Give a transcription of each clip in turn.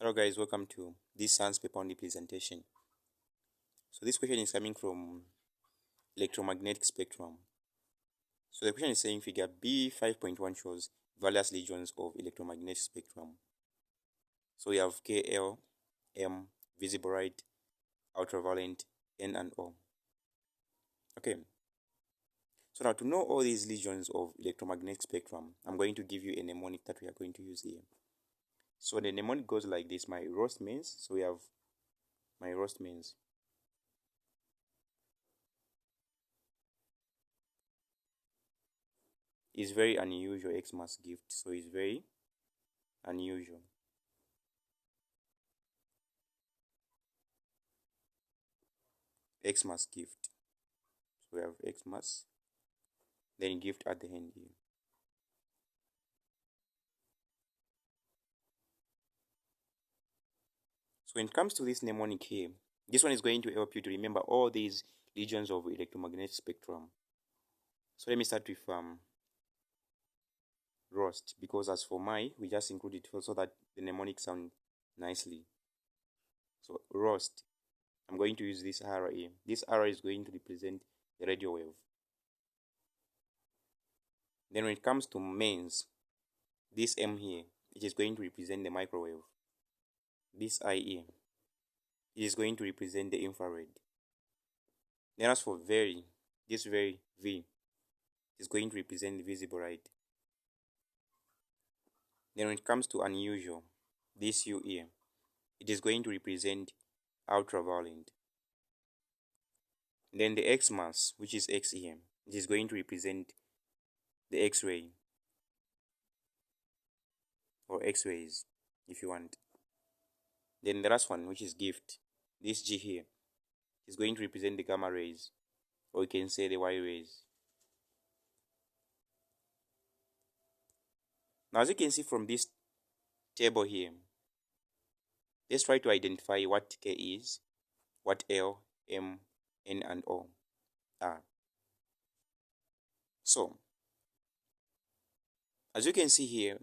Hello guys, welcome to this science paper on the presentation. So this question is coming from electromagnetic spectrum. So the question is saying figure B 5.1 shows various regions of electromagnetic spectrum. So we have K, L, M, visible light, ultraviolet, N and O. Okay. So now to know all these regions of electromagnetic spectrum, I'm going to give you a mnemonic that we are going to use here. So the mnemonic goes like this. My roast means, so we have my roast means. Is very unusual Xmas gift, so it's very unusual. Xmas gift. So we have Xmas, then gift at the end here. So when it comes to this mnemonic here, this one is going to help you to remember all these regions of electromagnetic spectrum. So let me start with roast, because as for we just included it so that the mnemonic sound nicely. So roast, I'm going to use this R here. This R is going to represent the radio wave. Then when it comes to mains, this M here, it is going to represent the microwave. This I here, it is going to represent the infrared. Then as for very, this very V is going to represent the visible light. Then when it comes to unusual, this U here, it is going to represent ultraviolet. Then the X mass, which is X here, it is going to represent the X-ray or X-rays if you want. Then the last one, which is gift, this G here, is going to represent the gamma rays, or you can say the Y rays. Now as you can see from this table here, let's try to identify what K is, what L, M, N and O are. So as you can see here,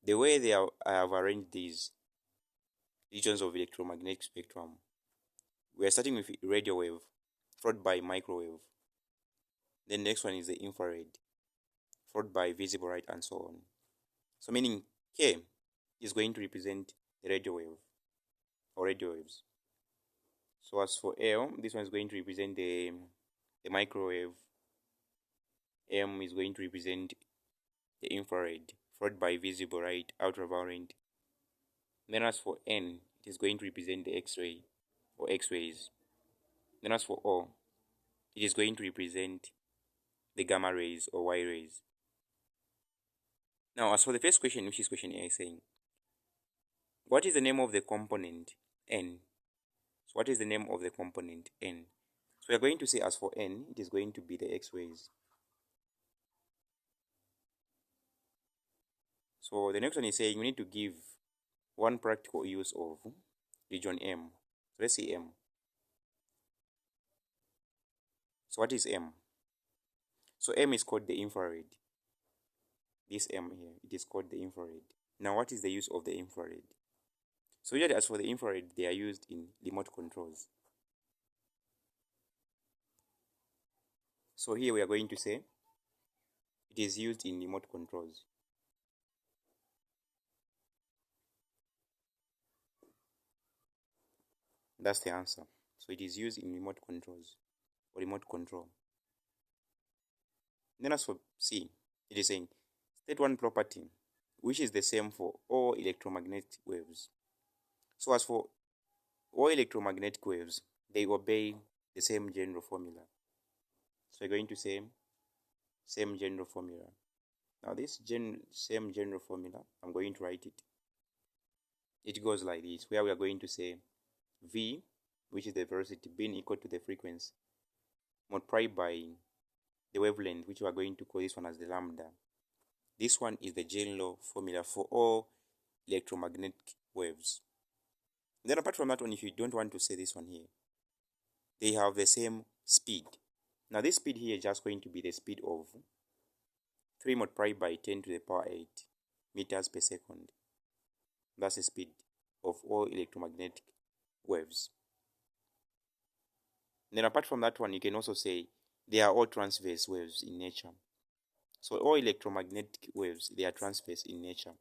the way I have arranged these regions of electromagnetic spectrum, we are starting with radio wave, followed by microwave. Then next one is the infrared, followed by visible light and so on. So meaning K is going to represent the radio wave or radio waves. So as for L, this one is going to represent the microwave. M is going to represent the infrared, followed by visible light, ultraviolet. Then as for N, it is going to represent the X-ray or X-rays. Then as for O, it is going to represent the gamma rays or Y rays. Now as for the first question, which is question A, saying, what is the name of the component N? So what is the name of the component N? So we are going to say as for N, it is going to be the X-rays. So the next one is saying we need to give one practical use of region M. So let's see M. So what is M? So M is called the infrared. This M here, it is called the infrared. Now what is the use of the infrared? So usually as for the infrared, they are used in remote controls. So here we are going to say it is used in remote controls. That's the answer. So it is used in remote controls or remote control. Then as for C, it is saying state one property which is the same for all electromagnetic waves. So as for all electromagnetic waves, they obey the same general formula. So we're going to say same general formula. Now this same general formula, I'm going to write it. It goes like this, where we are going to say V, which is the velocity, being equal to the frequency, multiplied by the wavelength, which we are going to call this one as the lambda. This one is the general formula for all electromagnetic waves. Then apart from that one, if you don't want to say this one here, they have the same speed. Now this speed here is just going to be the speed of 3 multiplied by 10 to the power 8 meters per second. That's the speed. of all electromagnetic waves. Then apart from that one, you can also say they are all transverse waves in nature. So all electromagnetic waves, they are transverse in nature.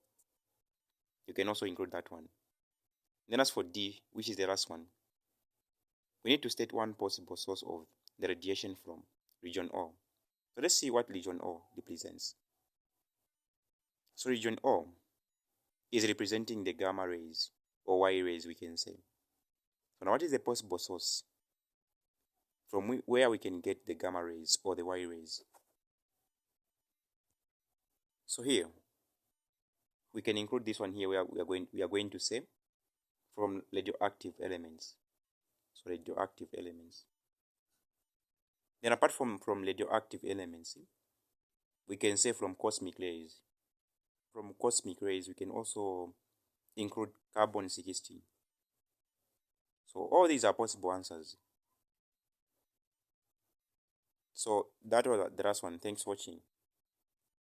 You can also include that one. Then as for D, which is the last one, we need to state one possible source of the radiation from region O. So let's see what region O represents. So region O is representing the gamma rays or Y rays, we can say. So now what is the possible source from where we can get the gamma rays or the Y rays? So here we can include this one here where we are going to say from radioactive elements. So radioactive elements. Then apart from radioactive elements, we can say from cosmic rays. From cosmic rays, we can also include carbon-60. So all these are possible answers. So that was the last one. Thanks for watching.